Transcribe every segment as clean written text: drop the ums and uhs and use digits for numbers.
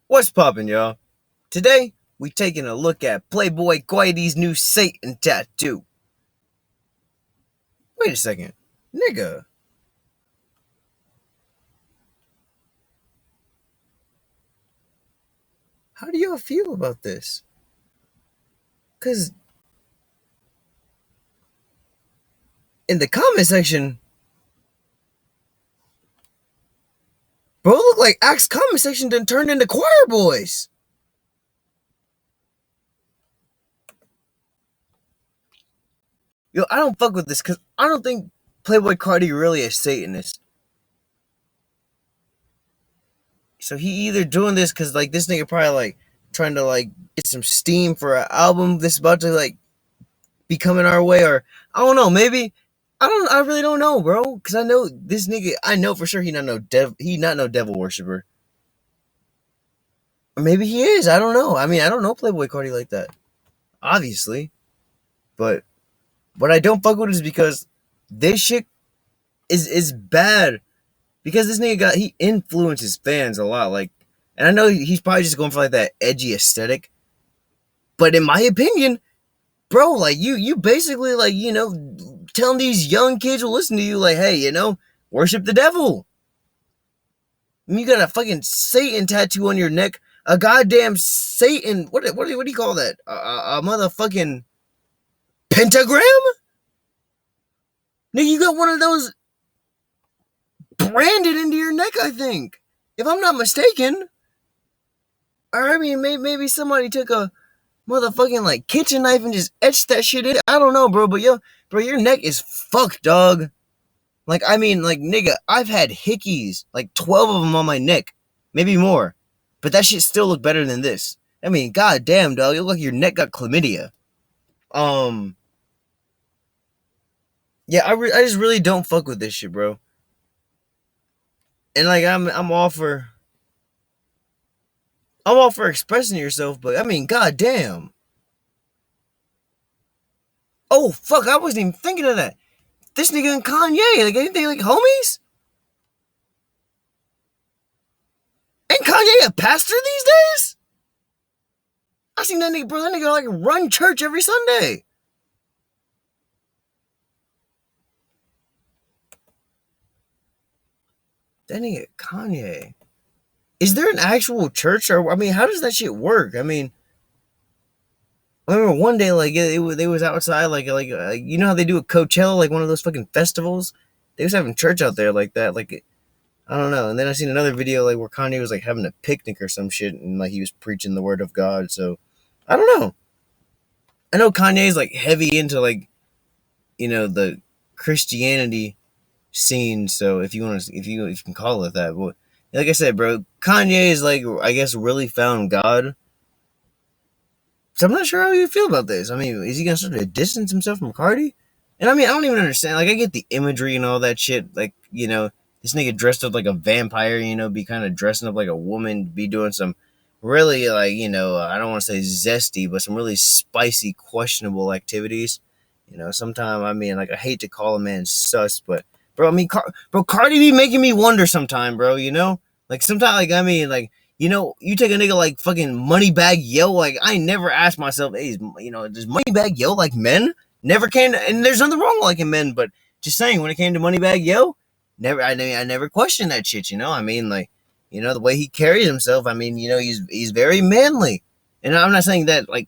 What's poppin', y'all? Today, we taking a look at Playboy Carti's new Satan tattoo. Wait a second. Nigga. How do y'all feel about this? Cause in the comment section, bro, look like Axe comment section done turned into choir boys. Yo, I don't fuck with this because I don't think Playboy Carti really is Satanist. So he either doing this because like this nigga probably like trying to like get some steam for an album that's about to like be coming our way, or I don't know, maybe I really don't know, bro. Cause I know this nigga, I know for sure he not no devil worshiper. Or maybe he is. I don't know. I mean, I don't know Playboy Carti like that, obviously. But what I don't fuck with is because this shit is bad. Because this nigga he influences fans a lot. Like, and I know he's probably just going for like that edgy aesthetic. But in my opinion, bro, like you basically like, telling these young kids who listen to you, like, hey, worship the devil. You got a fucking Satan tattoo on your neck, a goddamn Satan. What do you call that? A motherfucking pentagram? Nigga, you got one of those branded into your neck, I think, if I'm not mistaken. Or I mean, maybe somebody took a motherfucking like kitchen knife and just etched that shit in. I don't know, bro, but bro, your neck is fucked, dog. Like, I mean, like, nigga, I've had hickeys, like 12 of them on my neck, maybe more. But that shit still look better than this. I mean, goddamn, dog, you look like your neck got chlamydia. Yeah, I just really don't fuck with this shit, bro. And like, I'm all for expressing yourself, but I mean, goddamn. Oh fuck, I wasn't even thinking of that. This nigga and Kanye, like, ain't they like homies? Ain't Kanye a pastor these days? I seen that nigga, bro. That nigga like run church every Sunday. That nigga Kanye. Is there an actual church, or I mean, how does that shit work? I mean, I remember one day, like, they was outside, like you know how they do a Coachella, like one of those fucking festivals. They was having church out there like that, like, I don't know. And then I seen another video like where Kanye was like having a picnic or some shit, and like he was preaching the word of God. So I don't know. I know Kanye's like heavy into like the Christianity scene. So if you want to, if you can call it that, but like I said, bro, Kanye is like, I guess, really found God. So I'm not sure how you feel about this. I mean, is he gonna start to distance himself from Cardi? And I mean, I don't even understand. Like, I get the imagery and all that shit. Like, this nigga dressed up like a vampire. Be kind of dressing up like a woman. Be doing some really like, I don't want to say zesty, but some really spicy, questionable activities. Sometimes, I mean, like, I hate to call a man sus, but bro, I mean, Cardi be making me wonder sometime, bro. Like sometimes, like, I mean, like, you take a nigga like fucking Moneybag Yo, like, I never asked myself, hey, does Moneybag Yo like men? Never came to, and there's nothing wrong with liking men, but just saying, when it came to Moneybag Yo, I mean, I never questioned that shit, I mean, like, the way he carries himself, I mean, he's very manly. And I'm not saying that, like,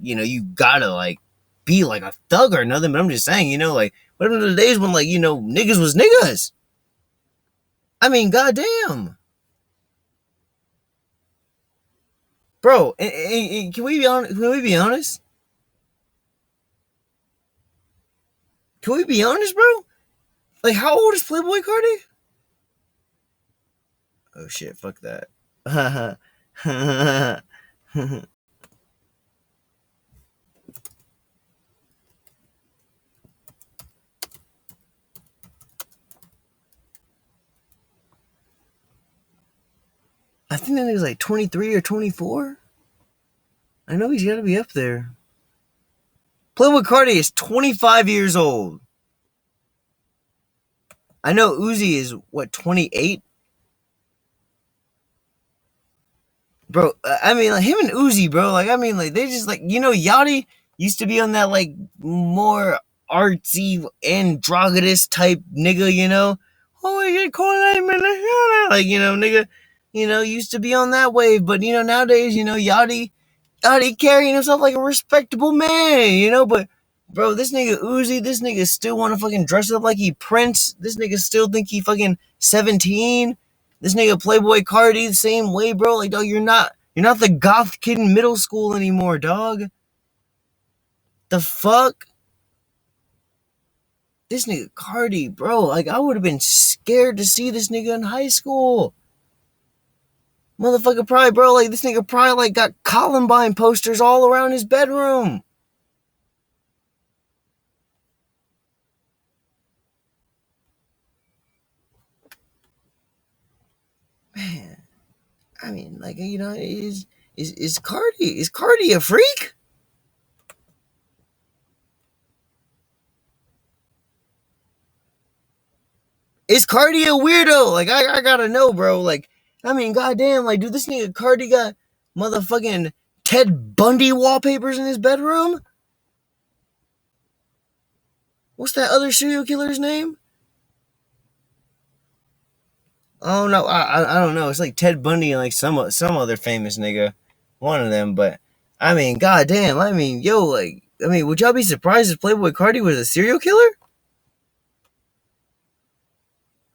you gotta, like, be like a thug or nothing, but I'm just saying, like, what about the days when, like, niggas was niggas? I mean, goddamn. Bro, can we be honest? Can we be honest? Can we be honest, bro? Like, how old is Playboy Cardi? Oh shit, fuck that. I think that nigga's like 23 or 24. I know he's gotta be up there. Playboy Cardi is 25 years old. I know Uzi is, what, 28? bro. I mean, like him and Uzi, bro. Like, I mean, like they just like Yachty used to be on that like more artsy androgynous type nigga, Oh, you get caught like nigga, used to be on that wave, but nowadays, Yachty carrying himself like a respectable man, but. Bro, this nigga Uzi, this nigga still want to fucking dress up like he Prince. This nigga still think he fucking 17. This nigga Playboy Carti the same way, bro. Like, dog, you're not the goth kid in middle school anymore, dog. The fuck? This nigga Carti, bro. Like, I would have been scared to see this nigga in high school. Motherfucker probably, bro, like, this nigga probably, like, got Columbine posters all around his bedroom. Man, I mean, like, is Carti a freak? Is Carti a weirdo? Like, I gotta know, bro. Like, I mean, goddamn, like, dude, this nigga Carti got motherfucking Ted Bundy wallpapers in his bedroom? What's that other serial killer's name? Oh no, I don't know. It's like Ted Bundy and like some other famous nigga, one of them. But I mean, goddamn, I mean, yo, like, I mean, would y'all be surprised if Playboy Carti was a serial killer?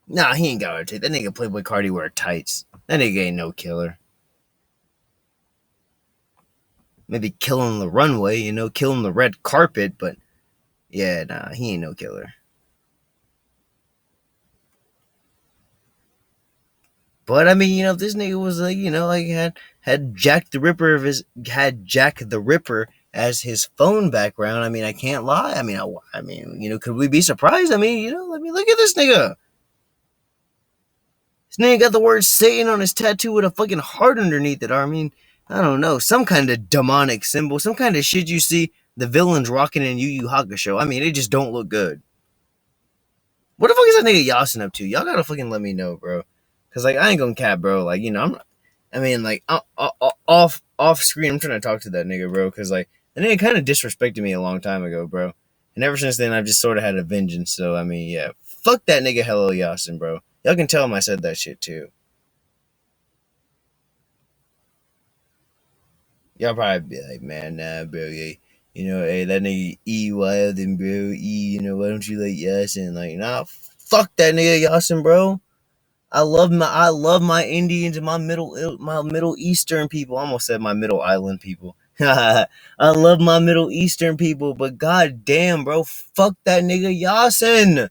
Nah, he ain't got to take that nigga Playboy Carti wear tights. That nigga ain't no killer. Maybe killing the runway, killing the red carpet, but yeah, nah, he ain't no killer. But I mean, if this nigga was like, like had Jack the Ripper as his phone background. I mean, I can't lie. I mean, could we be surprised? I mean, let me look at this nigga. This nigga got the word Satan on his tattoo with a fucking heart underneath it. I mean, I don't know, some kind of demonic symbol, some kind of shit you see the villains rocking in Yu Yu Hakusho. I mean, it just don't look good. What the fuck is that nigga Yasin up to? Y'all gotta fucking let me know, bro. Cause like I ain't gonna cap, bro. Like I mean, like off screen, I'm trying to talk to that nigga, bro. Cause like that nigga kind of disrespected me a long time ago, bro. And ever since then, I've just sort of had a vengeance. So I mean, yeah, fuck that nigga, hello Yasin, bro. Y'all can tell him I said that shit too. Y'all probably be like, man, nah, bro, yeah. Hey, that nigga E wild and bro, why don't you like Yasin? Like, nah, fuck that nigga Yasin, bro. I love my Indians and my Middle Eastern people. I almost said my Middle Island people. I love my Middle Eastern people, but god damn, bro, fuck that nigga Yasin.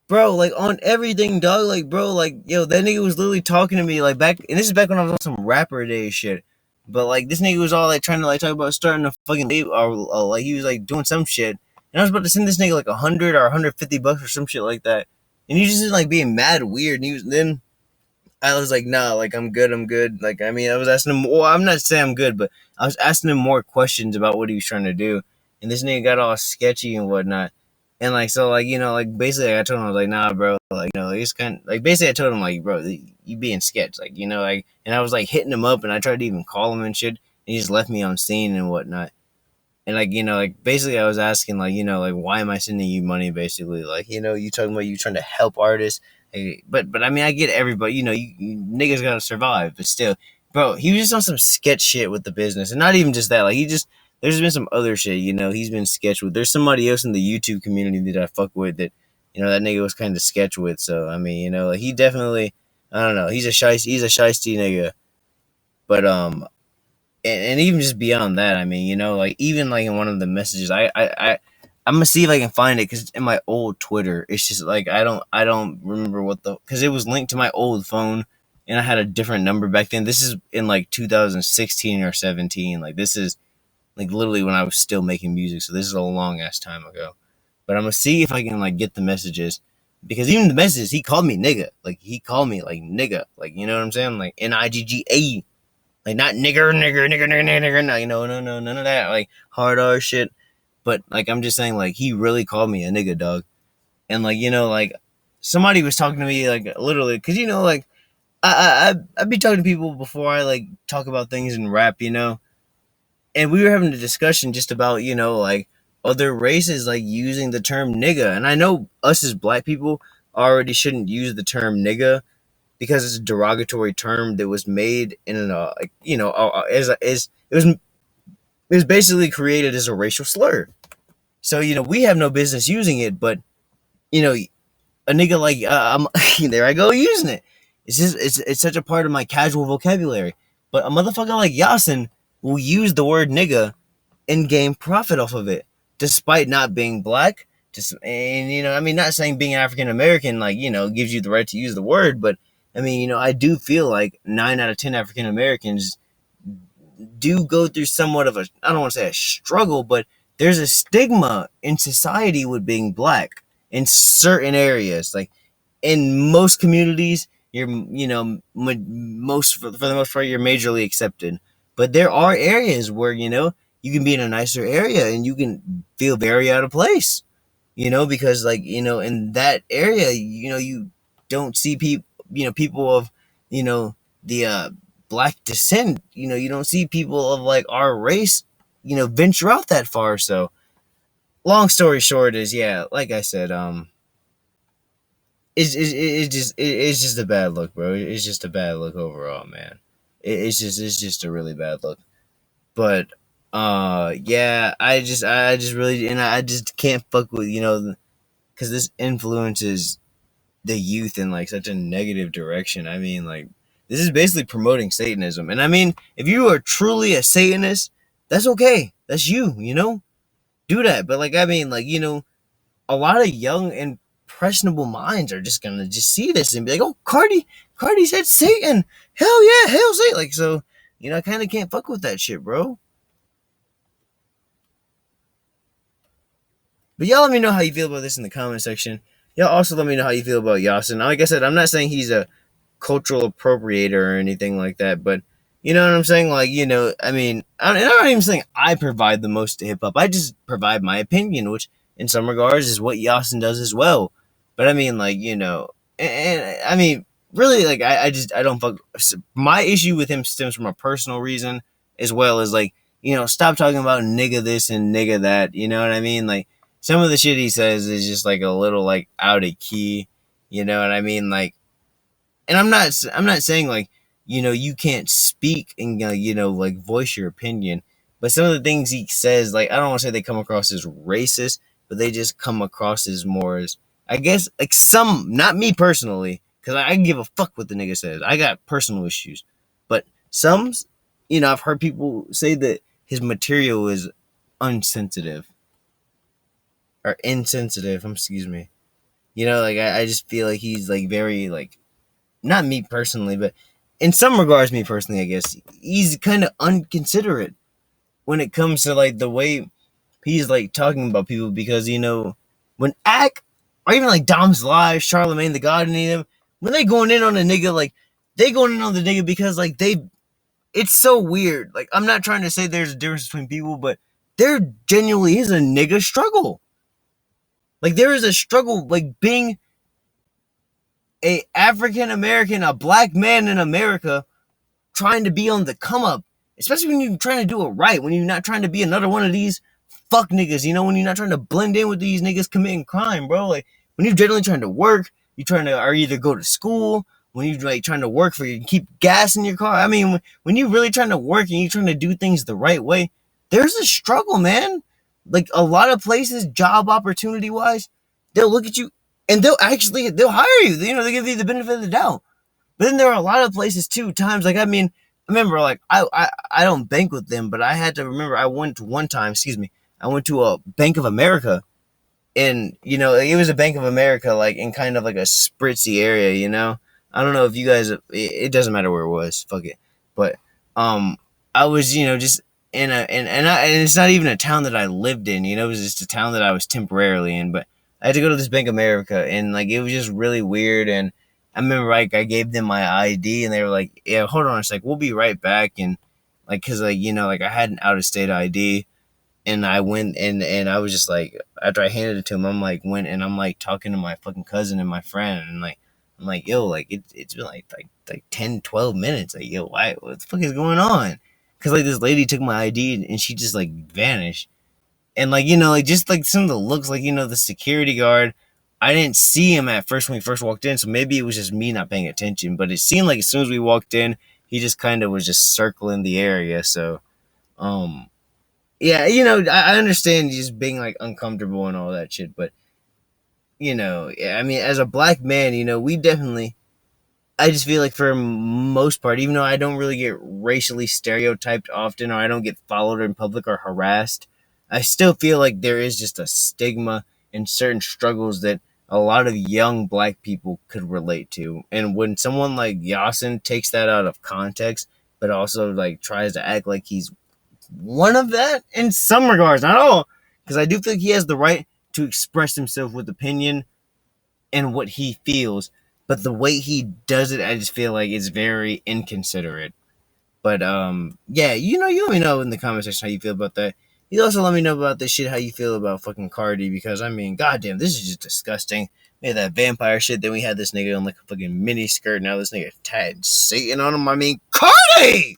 Bro, like on everything, dog. Like, bro, like, yo, that nigga was literally talking to me like back, and this is back when I was on some rapper day shit. But like, this nigga was all like trying to like talk about starting a fucking label, or like he was like doing some shit, and I was about to send this nigga like 100 or 150 bucks or some shit like that, and he just like being mad weird, and then I was like, nah, like I'm good, I'm good. Like, I mean, I was asking him. Well, I'm not saying I'm good, but I was asking him more questions about what he was trying to do, and this nigga got all sketchy and whatnot. And like, so like, like basically, I told him I was like, nah, bro, like, he's kind of like basically I told him like, bro, you being sketch, like, like, and I was like hitting him up, and I tried to even call him and shit, and he just left me on scene and whatnot. And like, like basically I was asking like, like why am I sending you money basically? Like, you talking about you trying to help artists. Like, but I mean I get everybody, you niggas gotta survive, but still, bro, he was just on some sketch shit with the business. And not even just that, like there's been some other shit, he's been sketch with. There's somebody else in the YouTube community that I fuck with that, that nigga was kind of sketch with. So I mean, like he definitely, I don't know, he's a shiesty nigga. But and even just beyond that, I mean, like even like in one of the messages, I'm gonna see if I can find it because in my old Twitter, it's just like I don't remember because it was linked to my old phone, and I had a different number back then. This is in like 2016 or 17. Like this is like literally when I was still making music, so this is a long ass time ago. But I'm gonna see if I can like get the messages. Because even the messages, he called me nigga. Like he called me like nigga. Like you know what I'm saying? Like Nigga. Like not nigger, no, no, none of that like hard R shit. But like I'm just saying, like he really called me a nigga, dog. And like like somebody was talking to me like literally, cause like I'd be talking to people before I like talk about things in rap, and we were having a discussion just about like other races like using the term nigga, and I know us as black people already shouldn't use the term nigga because it's a derogatory term that was made in an like as it was basically created as a racial slur. So we have no business using it, but you know a nigga like I'm there I go using it. It's just it's such a part of my casual vocabulary. But a motherfucker like Yasin will use the word nigga and gain profit off of it, despite not being black. Just and I mean, not saying being African American like gives you the right to use the word, but I mean, I do feel like 9 out of 10 African Americans do go through somewhat of a, I don't want to say a struggle, but there's a stigma in society with being black in certain areas. Like in most communities, you're most for the most part you're majorly accepted, but there are areas where you can be in a nicer area and you can feel very out of place. Because like in that area, you don't see people of you know the black descent. You don't see people of like our race venture out that far. So long story short is, yeah, like I said, it's just a bad look, bro. It's just a bad look overall, man. It's just a really bad look. But yeah, I just really, and I just can't fuck with because this influences the youth in like such a negative direction. I mean, like this is basically promoting Satanism, and I mean, if you are truly a Satanist, that's okay. That's you. Do that. But like, I mean, like a lot of young impressionable minds are just gonna just see this and be like, "Oh, Carti said Satan. Hell yeah, hell Satan!" Like so, I kind of can't fuck with that shit, bro. But y'all let me know how you feel about this in the comment section. Y'all also let me know how you feel about Yasin. Like I said, I'm not saying he's a cultural appropriator or anything like that, but you know what I'm saying? Like, I mean, I'm not even saying I provide the most to hip hop. I just provide my opinion, which in some regards is what Yasin does as well. But I mean, like, and I mean, really, like, I don't fuck. My issue with him stems from a personal reason as well as, like, stop talking about nigga this and nigga that. You know what I mean? Like, some of the shit he says is just, like, a little, like, out of key. You know what I mean? Like, and I'm not saying like you can't speak and like voice your opinion, but some of the things he says, like I don't want to say they come across as racist, but they just come across as more as, I guess, like some, not me personally, because I give a fuck what the nigga says. I got personal issues, but some, I've heard people say that his material is unsensitive or insensitive. Excuse me. Like I just feel like he's like very like, not me personally, but in some regards, me personally, I guess he's kind of unconsiderate when it comes to like the way he's like talking about people, because when Ack or even like Dom's Live, Charlemagne the God, and any of them, when they going in on a nigga, like they going in on the nigga because like it's so weird. Like I'm not trying to say there's a difference between people, but there genuinely is a nigga struggle. Like there is a struggle, like being a African American, a black man in America, trying to be on the come up, especially when you're trying to do it right, when you're not trying to be another one of these fuck niggas, when you're not trying to blend in with these niggas committing crime, bro. Like when you're generally trying to work, you're trying to or either go to school, when you're like trying to work for you, keep gas in your car. I mean, when you're really trying to work and you're trying to do things the right way, there's a struggle, man. Like a lot of places, job opportunity wise, they'll look at you and they'll hire you. They give you the benefit of the doubt. But then there are a lot of places too. Times like, I mean, I remember like I don't bank with them, but I had to remember I went to one time. Excuse me, I went to a Bank of America, and it was a Bank of America like in kind of like a spritzy area. I don't know if you guys. It doesn't matter where it was. Fuck it. But I was just in and it's not even a town that I lived in. It was just a town that I was temporarily in. But I had to go to this Bank of America, and like it was just really weird. And I remember like I gave them my ID, and they were like, "Yeah, hold on a sec, we'll be right back." And like, cause like like I had an out of state ID, and I went and I was just like, after I handed it to him, I'm like went and I'm like talking to my fucking cousin and my friend, and like I'm like, yo, like it's been like 10, 12 minutes. Like, yo, why? What the fuck is going on? Because like this lady took my ID and she just like vanished. And like like just like some of the looks, like the security guard, I didn't see him at first when we first walked in, so maybe it was just me not paying attention. But it seemed like as soon as we walked in, he just kind of was just circling the area. So um yeah, I understand just being like uncomfortable and all that shit, but yeah, I mean, as a black man, we definitely. I just feel like for most part, even though I don't really get racially stereotyped often, or I don't get followed in public or harassed, I still feel like there is just a stigma and certain struggles that a lot of young black people could relate to. And when someone like Yasin takes that out of context, but also like tries to act like he's one of that in some regards, not all, because I do feel like he has the right to express himself with opinion and what he feels, but the way he does it, I just feel like it's very inconsiderate. But yeah, you let me know in the comment section how you feel about that. You also let me know about this shit, how you feel about fucking Cardi, because I mean, goddamn, this is just disgusting. We had that vampire shit, then we had this nigga on like a fucking mini skirt. Now this nigga tagged Satan on him. I mean, Cardi,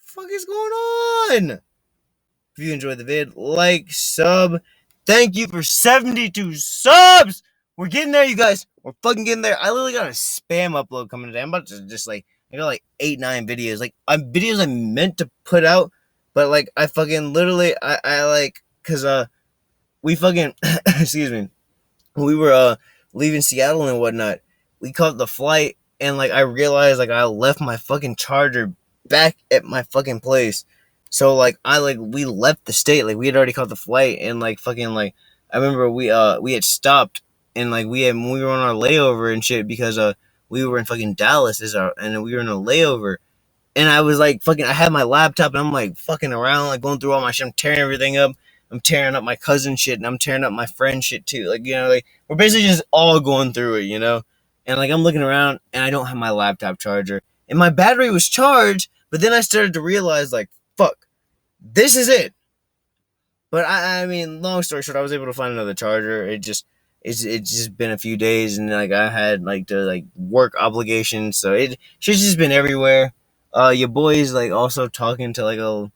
fuck is going on? If you enjoyed the vid, like, sub. Thank you for 72 subs. We're getting there, you guys. We're fucking getting there. I literally got a spam upload coming today. I'm about to just like, I got like 8, 9 videos. Like, videos I meant to put out, but like, I fucking literally, I like, cause, we fucking, excuse me, we were leaving Seattle and whatnot, we caught the flight and like I realized like I left my fucking charger back at my fucking place. So like we left the state, like we had already caught the flight and like fucking like I remember we had stopped and like we were on our layover and shit because we were in fucking Dallas and we were in a layover and I was like fucking I had my laptop and I'm like fucking around like going through all my shit. I'm tearing everything up. I'm tearing up my cousin shit and I'm tearing up my friend shit too. Like, like we're basically just all going through it. And like I'm looking around and I don't have my laptop charger. And my battery was charged, but then I started to realize like, fuck, this is it. But I mean, long story short, I was able to find another charger. It's just been a few days and like I had like the like work obligations, so she's just been everywhere. Your boy's like also talking to like a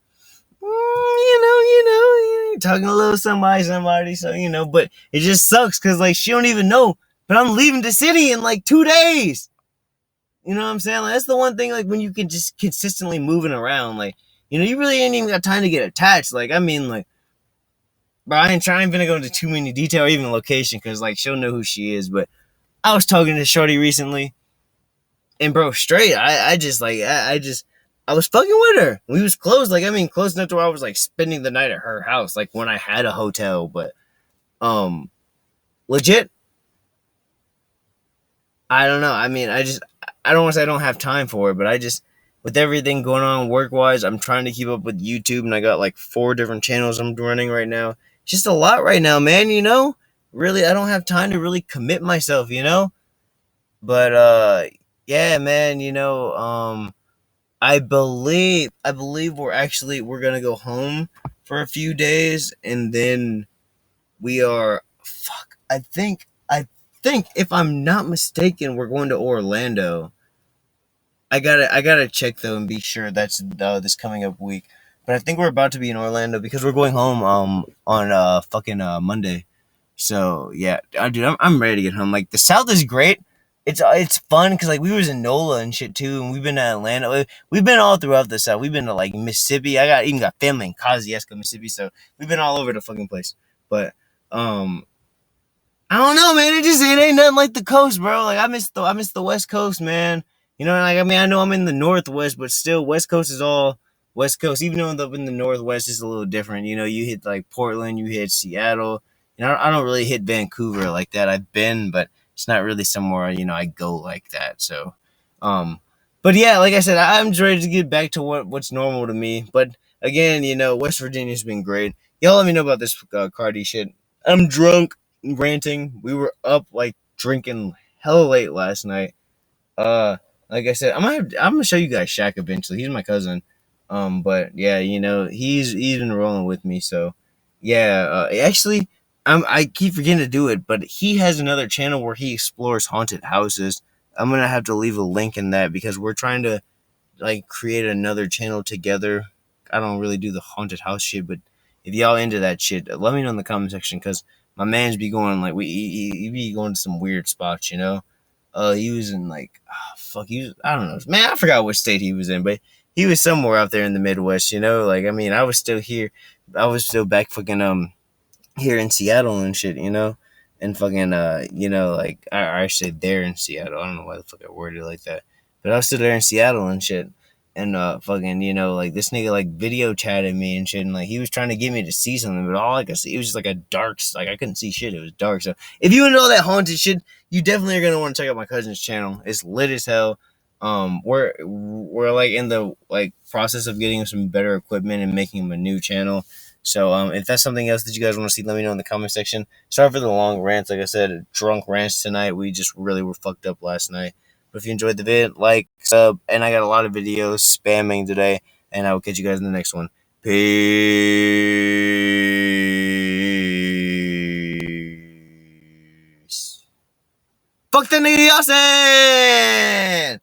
talking a little somebody, so but it just sucks because like she don't even know, but I'm leaving the city in like 2 days. You know what I'm saying? Like, that's the one thing, like when you can just consistently moving around, like you really ain't even got time to get attached. Like I mean, like, bro, I ain't trying to go into too many detail or even location because like she'll know who she is. But I was talking to Shorty recently, and bro, straight, I just like I just I was fucking with her. We was close, like I mean, close enough to where I was like spending the night at her house, like when I had a hotel. But um, legit, I don't know. I mean, I don't want to say I don't have time for it, but I just with everything going on work wise, I'm trying to keep up with YouTube, and I got like 4 different channels I'm running right now. It's just a lot right now, man. Really, I don't have time to really commit myself. But yeah, man. I believe we're gonna go home for a few days, and then we are fuck. I think if I'm not mistaken, we're going to Orlando. I gotta check though and be sure that's this coming up week. But I think we're about to be in Orlando because we're going home on fucking Monday. So yeah, dude, I'm ready to get home. Like the South is great. It's fun because like we was in NOLA and shit too, and we've been to Atlanta. We've been all throughout the South. We've been to like Mississippi. I even got family in Kosciuszko, Mississippi. So we've been all over the fucking place. But um, I don't know, man. It ain't nothing like the coast, bro. Like I miss the West Coast, man. Like I mean, I know I'm in the Northwest, but still, West Coast is all West Coast. Even though in the Northwest is a little different. You hit like Portland, you hit Seattle. I don't really hit Vancouver like that. I've been, but it's not really somewhere I go like that. So, um, but yeah, like I said, I'm just ready to get back to what's normal to me. But again, West Virginia's been great. Y'all let me know about this Cardi shit. I'm drunk, ranting. We were up like drinking hella late last night. Uh, like I said, I'm gonna show you guys Shaq eventually. He's my cousin. But yeah, he's been rolling with me. So yeah, actually, I keep forgetting to do it, but he has another channel where he explores haunted houses. I'm gonna have to leave a link in that because we're trying to like create another channel together. I don't really do the haunted house shit, but if y'all into that shit, let me know in the comment section because my man's be going like he be going to some weird spots, you know. He was in like fuck, he was, I don't know, man, I forgot what state he was in, but he was somewhere out there in the Midwest, you know. Like I mean, I was still here, I was still back fucking here in Seattle and shit, you know, and fucking you know, like I said there in Seattle. I don't know why the fuck I worded it like that, but I was still there in Seattle and shit, and fucking you know, like this nigga like video chatted me and shit, and like he was trying to get me to see something, but all I could see it was just like a dark, like I couldn't see shit. It was dark. So if you into all that haunted shit, you definitely are gonna want to check out my cousin's channel. It's lit as hell. We're like in the like process of getting some better equipment and making him a new channel. So if that's something else that you guys want to see, let me know in the comment section. Sorry for the long rants. Like I said, drunk rants tonight. We just really were fucked up last night. But if you enjoyed the vid, like, sub, and I got a lot of videos spamming today. And I will catch you guys in the next one. Peace. Fuck the nigga y'all saying!